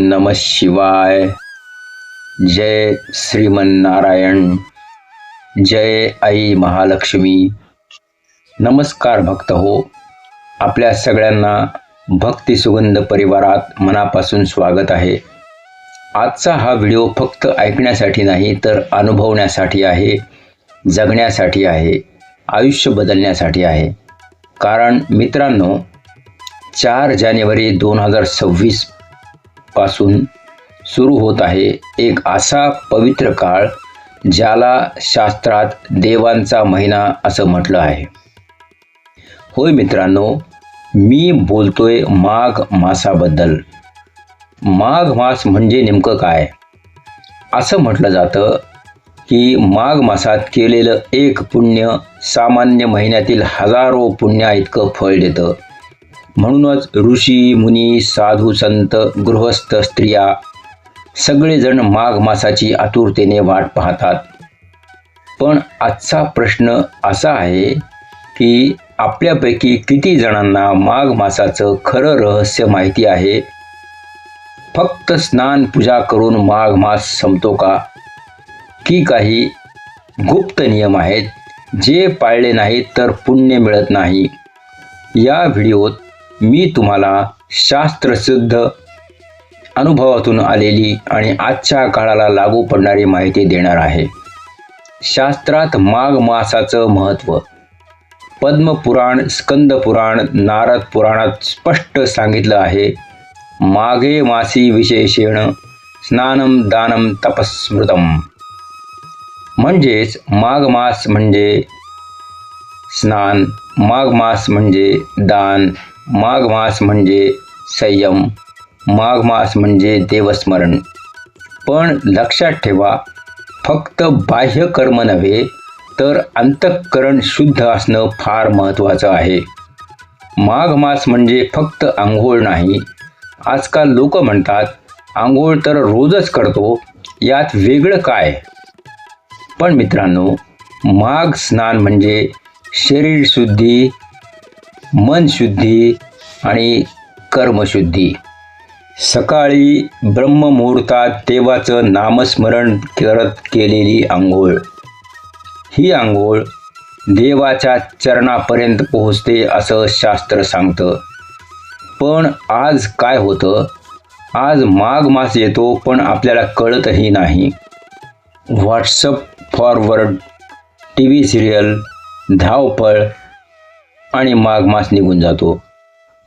नमः शिवाय. जय श्रीमन्नारायण. जय आई महालक्ष्मी. नमस्कार भक्त हो. आपल्या सगळ्यांना भक्ती सुगंध परिवारात मनापासून स्वागत आहे. आजचा हा व्हिडिओ फक्त ऐकण्यासाठी नाही तर अनुभवण्यासाठी आहे, जगण्यासाठी आहे, आयुष्य बदलण्यासाठी आहे. कारण मित्रांनो, 4 जानेवारी 2026 पासून सुरू होत आहे एक असा पवित्र काळ ज्याला शास्त्रात देवांचा महिना असं म्हटलं आहे. होय मित्रांनो, मी बोलतोय माघ मासाबद्दल. माघ मास म्हणजे नेमकं काय? असं म्हटलं जातं की माघ मासात केलेलं एक पुण्य सामान्य महिन्यातील हजारो पुण्या इतकं फळ देतं. म्हणूनच ऋषी मुनी, साधू संत, गृहस्थ, स्त्रिया सगळेजण माघ मासाची आतुरतेने वाट पाहतात. पण आजचा प्रश्न असा आहे की आपल्यापैकी किती जणांना माघ मासाचं खरं रहस्य माहिती आहे? फक्त स्नान पूजा करून माघ मास संपतो का? की काही गुप्त नियम आहेत जे पाळले नाहीत तर पुण्य मिळत नाही? या व्हिडिओत मी तुम्हाला शास्त्रसिद्ध अनुभवातून आलेली आणि आजच्या काळाला लागू पडणारी माहिती देणार आहे. शास्त्रात माघ मासाचं महत्त्व पद्मपुराण, स्कंदपुराण, नारद पुराणात स्पष्ट सांगितलं आहे. माघे मासी विशेषेण स्नानम दानम तपस्मृतम. म्हणजेच माघ मास म्हणजे स्नान, माघ मास म्हणजे दान, माघ मास म्हणजे संयम, माघ मास म्हणजे देवस्मरण. पण लक्षात ठेवा, फक्त बाह्य कर्म नव्हे तर अंतःकरण शुद्ध असणं फार महत्त्वाचं आहे. माघ मास म्हणजे फक्त आंघोळ नाही. आजकाल लोक म्हणतात आंघोळ तर रोजच करतो, यात वेगळं काय? पण मित्रांनो, माघ स्नान म्हणजे शरीर शुद्धी, मन शुद्धी आणि कर्मशुद्धी. सकाळी ब्रह्ममुहूर्तात देवाचं नामस्मरण करत केलेली आंघोळ. ही आंघोळ देवाच्या चरणापर्यंत पोहोचते असं शास्त्र सांगतं. पण आज काय होतं? आज माघ मास येतो पण आपल्याला कळतही नाही. WhatsApp forward, T V serial, धावपळ आणि माघ मास निघून जातो.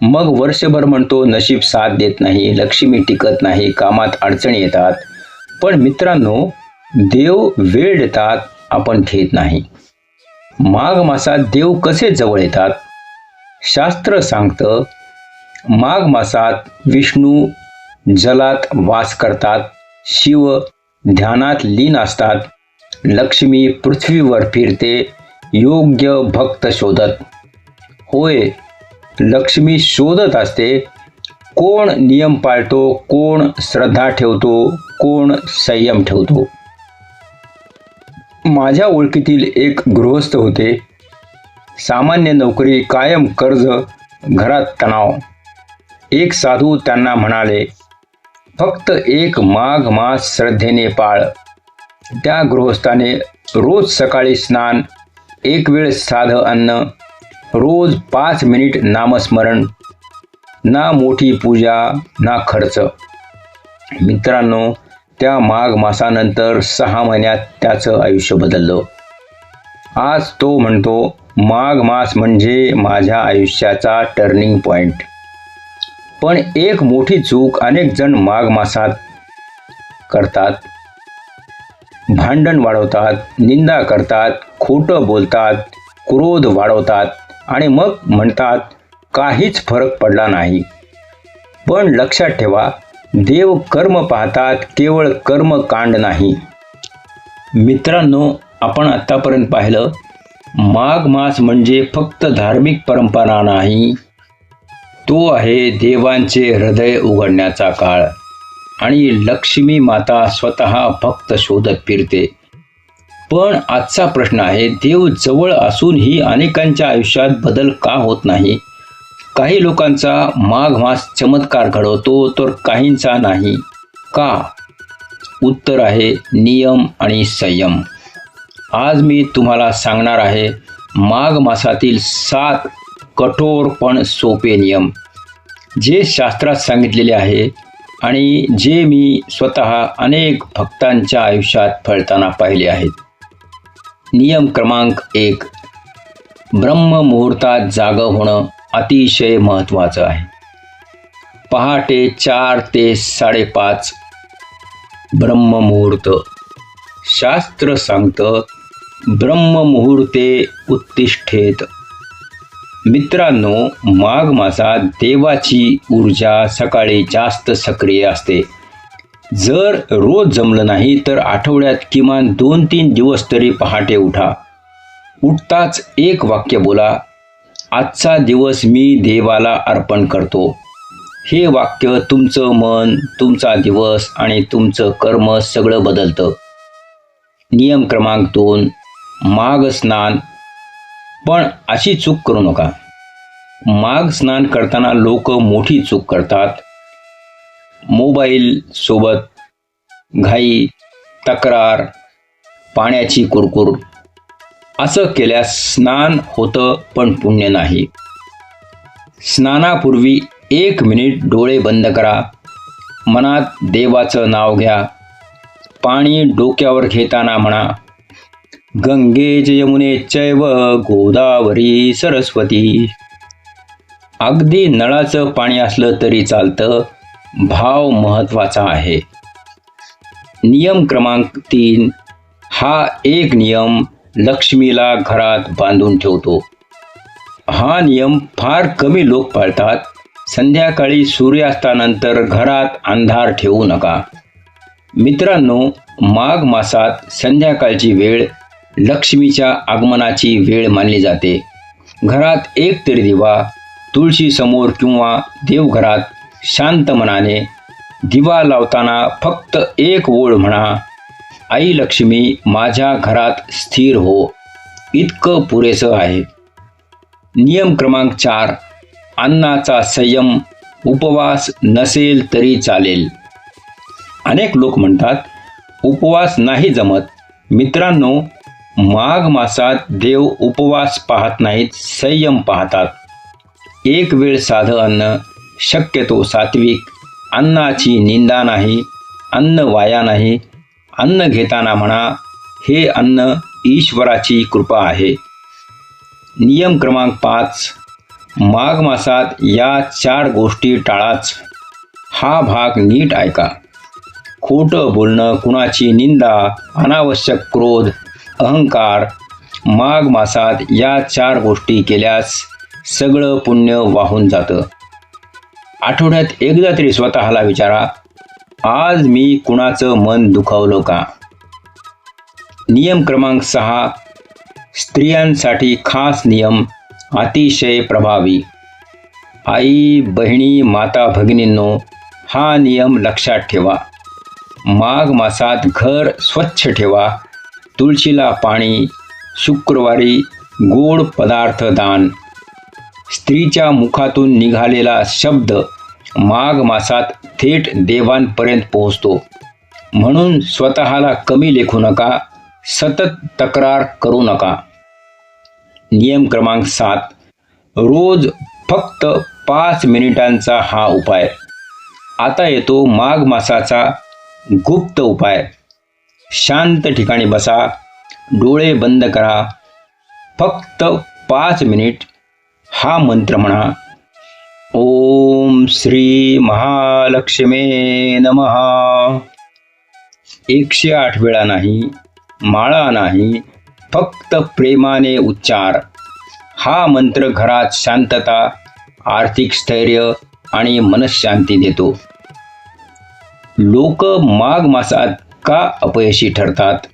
मग वर्षभर म्हणतो नशीब साथ देत नाही, लक्ष्मी टिकत नाही, कामात अडचणी येतात. पण मित्रांनो, देव वेळ देतात, आपण घेत नाही. माघ मासात देव कसे जवळ येतात? शास्त्र सांगतं, माघ मासात विष्णू जलात वास करतात, शिव ध्यानात लीन असतात, लक्ष्मी पृथ्वीवर फिरते योग्य भक्त शोधत. होय, लक्ष्मी शोधत असते. कोण नियम पाळतो, कोण श्रद्धा ठेवतो, कोण संयम ठेवतो. माझ्या ओळखीतील एक गृहस्थ होते. सामान्य नोकरी, कायम कर्ज, घरात तणाव. एक साधू त्यांना म्हणाले, फक्त एक माघ मास श्रद्धेने पाळ. त्या गृहस्थाने रोज सकाळी स्नान, एक वेळ साधं अन्न, रोज 5 मिनिट नामस्मरण. ना मोठी पूजा ना खर्च. मित्रांनो, त्या माघ मासानंतर 6 महिन्यात त्याचं आयुष्य बदललं. आज तो म्हणतो, माघ मास म्हणजे माझ्या आयुष्याचा टर्निंग पॉइंट. पण एक मोठी चूक अनेक जण माघ मासात करतात. भांडण वाढवतात, निंदा करतात, खोटं बोलतात, क्रोध वाढवतात आणि मग म्हणतात काहीच फरक पडला नाही. पण लक्षात ठेवा, देव कर्म पाहतात, केवळ कर्मकांड नाही. मित्रांनो, आपण आत्तापर्यंत पाहिलं, माघ मास म्हणजे फक्त धार्मिक परंपरा नाही, तो आहे देवांचे हृदय उघडण्याचा काळ. आणि लक्ष्मी माता स्वतः भक्त शोधत फिरते. पण आजचा प्रश्न आहे, देव जवळ असूनही अनेकांच्या आयुष्यात बदल का होत नाही? काही लोकांचा माघ मास चमत्कार घडवतो तर काहींचा नाही का? उत्तर आहे नियम आणि संयम. आज मी तुम्हाला सांगणार आहे माघ मासातील 7 कठोर पण सोपे नियम, जे शास्त्रात सांगितलेले आहे आणि जे मी स्वतः अनेक भक्तांच्या आयुष्यात फळताना पाहिले आहेत. नियम क्रमांक 1. ब्रह्ममुहूर्तात जागं होणं अतिशय महत्त्वाचं आहे. पहाटे 4 ते 5:30 ब्रह्ममुहूर्त. शास्त्र सांगतं ब्रह्ममुहूर्ते उत्तिष्ठेत. मित्रांनो, माघ मासात देवाची ऊर्जा सकाळी जास्त सक्रिय असते. जर रोज जमलं नाही तर आठवड्यात किमान 2-3 दिवस तरी पहाटे उठा. उठताच एक वाक्य बोला, आजचा दिवस मी देवाला अर्पण करतो. हे वाक्य तुमचं मन, तुमचा दिवस आणि तुमचं कर्म सगळं बदलतं. नियम क्रमांक 2. माघ स्नान. पण अशी चूक करू नका. माघ स्नान करताना लोक मोठी चूक करतात. मोबाईल सोबत, घाई, तक्रार, पाण्याची कुरकुर. असं केल्यास स्नान होतं पण पुण्य नाही. स्नानापूर्वी 1 मिनिट डोळे बंद करा. मनात देवाचं नाव घ्या. पाणी डोक्यावर घेताना म्हणा, गंगे च यमुने चैव गोदावरी सरस्वती. अगदी नळाचं पाणी असलं तरी चालतं, भाव महत्त्वाचा आहे. नियम क्रमांक 3. हा एक नियम लक्ष्मीला घरात बांधून ठेवतो. हा नियम फार कमी लोक पाळतात. संध्याकाळी सूर्यास्तानंतर घरात अंधार ठेवू नका. मित्रांनो, माघ मासात संध्याकाळची वेळ लक्ष्मीच्या आगमनाची वेळ मानली जाते. घरात एक तरी दिवा, तुळशीसमोर किंवा देवघरात शांत मनाने दिवा लावताना फक्त एक ओळ म्हणा, आई लक्ष्मी माझ्या घरात स्थिर हो. इतकं पुरेसं आहे. नियम क्रमांक 4. अन्नाचा संयम. उपवास नसेल तरी चालेल. अनेक लोक म्हणतात उपवास नाही जमत. मित्रांनो, माघ मासात देव उपवास पाहत नाहीत, संयम पाहतात. एक वेळ साधं अन्न, शक्यतो सात्विक. अन्नाची निंदा नाही, अन्न वाया नाही. अन्न घेताना म्हणा, हे अन्न ईश्वराची कृपा आहे. नियम क्रमांक 5. माघ मासात या 4 गोष्टी टाळाच. हा भाग नीट ऐका. खोटं बोलणं, कुणाची निंदा, अनावश्यक क्रोध, अहंकार. माघ मासात या 4 गोष्टी केल्यास सगळं पुण्य वाहून जातं. आठवड्यात एकदा तरी स्वतःला विचारा, आज मी कुणाचं मन दुखावलं का? नियम क्रमांक 6. स्त्रियांसाठी खास नियम, अतिशय प्रभावी. आई, बहिणी, माता, भगिनींनो, हा नियम लक्षात ठेवा. माघ मासात घर स्वच्छ ठेवा. तुळशीला पाणी, शुक्रवारी गोड पदार्थ दान. स्त्रीच्या मुखातून निघालेला शब्द माघ मासात थेट देवांपर्यंत पोहोचतो. म्हणून स्वतःला कमी लेखू नका, सतत तक्रार करू नका. नियम क्रमांक 7. रोज फक्त 5 मिनिटांचा हा उपाय. आता येतो माघ मासाचा गुप्त उपाय. शांत ठिकाणी बसा, डोळे बंद करा. फक्त 5 मिनिट हा मंत्र म्हणा, ओम श्री महालक्ष्मी नमः. 108 वेळा नाही, माळा नाही, फक्त प्रेमाने उच्चार. हा मंत्र घरात शांतता, आर्थिक स्थैर्य आणि मनशांती देतो. लोक माघ मासात का अपयशी ठरतात?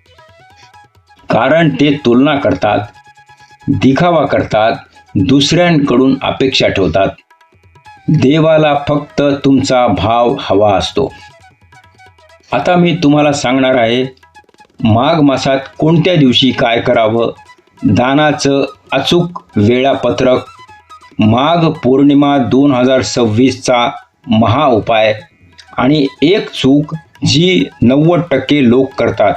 कारण ते तुलना करतात, दिखावा करतात, दुसऱ्यांकडून अपेक्षा ठेवतात. देवाला फक्त तुमचा भाव हवा असतो. आता मी तुम्हाला सांगणार आहे माघ मासात कोणत्या दिवशी काय करावं, दानाचं अचूक वेळापत्रक, माघ पौर्णिमा 2026चा महा उपाय आणि एक चूक जी 90% लोक करतात.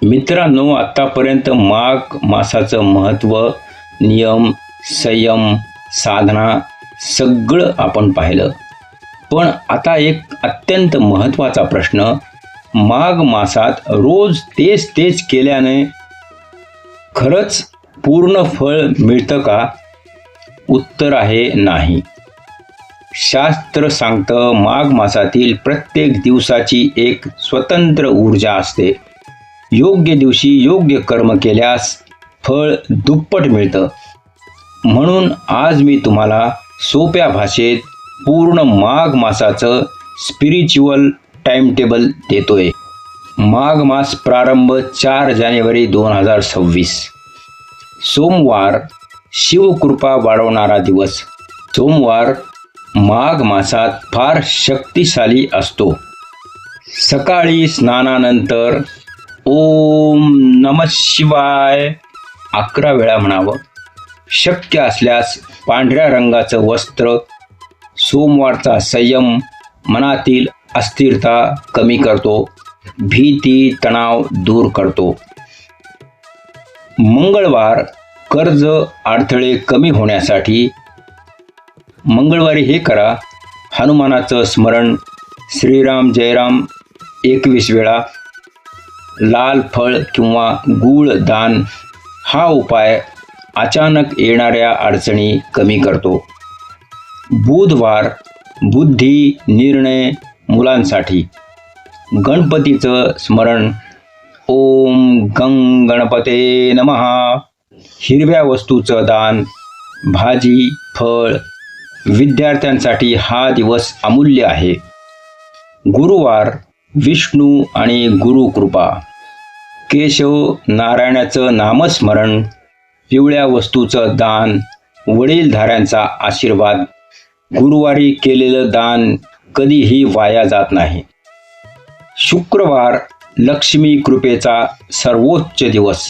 मित्रांनो, आत्तापर्यंत माघ मासाचं महत्त्व, नियम, संयम, साधना सगळं आपण पाहिलं. पण आता एक अत्यंत महत्त्वाचा प्रश्न, माघ मासात रोज तेच तेच केल्याने खरंच पूर्ण फळ मिळतं का? उत्तर आहे नाही. शास्त्र सांगतं माघ मासातील प्रत्येक दिवसाची एक स्वतंत्र ऊर्जा असते. योग्य दिवशी योग्य कर्म केल्यास फळ दुप्पट मिळतं. म्हणून आज मी तुम्हाला सोप्या भाषेत पूर्ण माघ मासाचं स्पिरिच्युअल टाइमटेबल देतोय. माघ मास प्रारंभ 4 जानेवारी 2026. सोमवार, शिवकृपा वाढवणारा दिवस. सोमवार माघ मासात फार शक्तिशाली असतो. सकाळी स्नानानंतर ओम नमः शिवाय 11 वेळा म्हणावं. शक्य असल्यास पांढऱ्या रंगाचं वस्त्र. सोमवारचा संयम मनातील अस्थिरता कमी करतो, भीती तणाव दूर करतो. मंगळवार कर्ज अडथळे कमी होण्यासाठी मंगळवारी हे करा: हनुमानाचं स्मरण, श्रीराम जयराम 21 वेळा, लाल फळ किंवा गूळ दान. हा उपाय अचानक येणाऱ्या अडचणी कमी करतो. बुधवार बुद्धी, निर्णय, मुलांसाठी गणपतीचं स्मरण. ओम गंग गणपते नमः. हिरव्या वस्तूचं दान, भाजी, फळ. विद्यार्थ्यांसाठी हा दिवस अमूल्य आहे. गुरुवार विष्णू आणि गुरुकृपा. केशव नारायणाचं नामस्मरण, पिवळ्या वस्तूचं दान, वडीलधाऱ्यांचा आशीर्वाद. गुरुवारी केलेलं दान कधीही वाया जात नाही. शुक्रवार लक्ष्मी कृपेचा सर्वोच्च दिवस.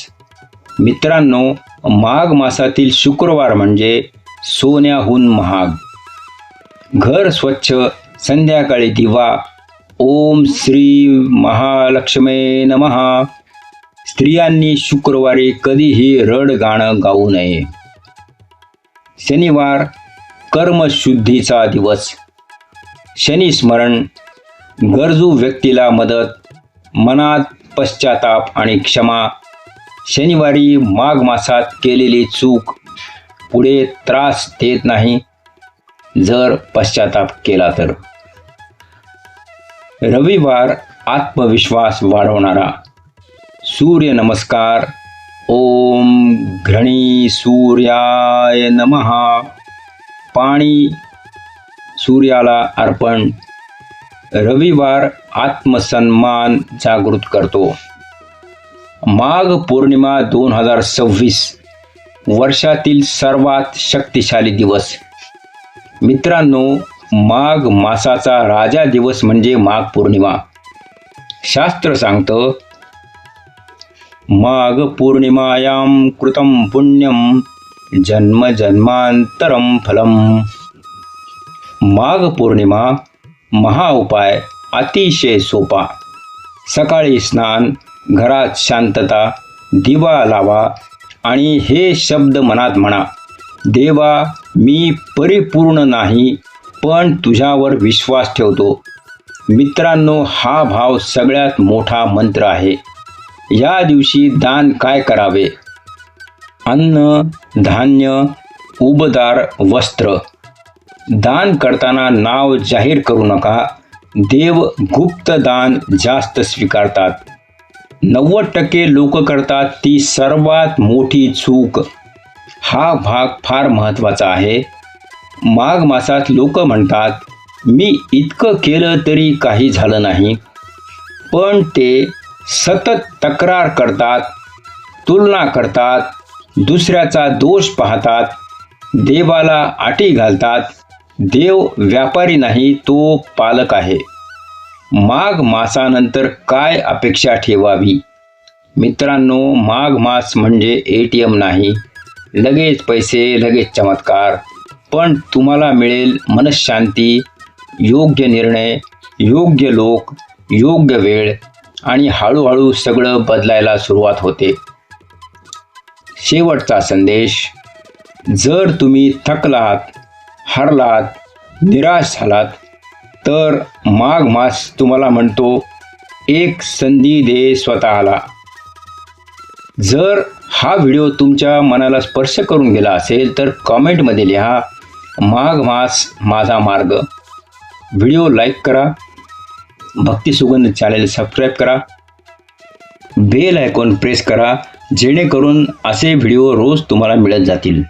मित्रांनो, माघ मासातील शुक्रवार म्हणजे सोन्याहून महाग. घर स्वच्छ, संध्याकाळी दिवा. ओम श्री महालक्ष्मी नमः. स्त्रियांनी शुक्रवारी कधीही रड गाणं गाऊ नये. शनिवार कर्मशुद्धीचा दिवस. शनी स्मरण, गरजू व्यक्तीला मदत, मनात पश्चाताप आणि क्षमा. शनिवारी माघ मासात केलेली चूक पुढे त्रास देत नाही जर पश्चाताप केला तर. रविवार आत्मविश्वास वाढवणारा. सूर्य नमस्कार. ओम घृणी सूर्याय नमः. पाणी सूर्याला अर्पण. रविवार आत्मसन्मान जागृत करतो. माघ पौर्णिमा 2026 वर्षातील सर्वात शक्तिशाली दिवस. मित्रांनो, माघ मासाचा राजा दिवस म्हणजे माघ पौर्णिमा. शास्त्र सांगतं, माघ पौर्णिमायां कृतं पुण्यम जन्म जन्मांतरम फलम. माघ पौर्णिमा महा उपाय अतिशय सोपा. सकाळी स्नान, घरात शांतता, दिवा लावा आणि हे शब्द मनात म्हणा: देवा, मी परिपूर्ण नाही पण तुझ्यावर विश्वास ठेवतो. मित्रांनो, हा भाव सगळ्यात मोठा मंत्र आहे. या दिवशी दान काय करावे? अन्न, धान्य, उबदार वस्त्र. दान करताना नाव जाहीर करू नका. देव गुप्त दान जास्त स्वीकारतात. 90% लोक करतात ती सर्वात मोठी चूक. हा भाग फार महत्त्वाचा आहे. माघ मासात लोक म्हणतात, मी इतकं केलं तरी काही झालं नाही. पण ते सतत तक्रार करतात, तुलना करतात, दुसऱ्याचा दोष पाहतात, देवाला अटी घालतात. देव व्यापारी नाही, तो पालक आहे. माघ मासानंतर काय अपेक्षा ठेवावी? मित्रांनो, माघ मास म्हणजे ATM नाही. लगेच पैसे, लगेच चमत्कार. पण तुम्हाला मिळेल मनःशांती, योग्य निर्णय, योग्य लोक, योग्य वेळ आणि हळूहळू सगळं बदलायला सुरुवात होते. शेवटचा संदेश: जर तुम्ही थकलात, हरलात, निराश झालात, तर माघ मास तुम्हाला म्हणतो, एक संधी दे स्वतःला. जर हा व्हिडिओ तुमच्या मनाला स्पर्श करून गेला असेल तर कॉमेंटमध्ये लिहा, माघ मास माझा मार्ग. व्हिडिओ लाईक करा, भक्ती सुगंध चॅनल सबस्क्राईब करा, बेल आयकॉन प्रेस करा, जेणेकरून असे व्हिडिओ रोज तुम्हाला मिळत जातील.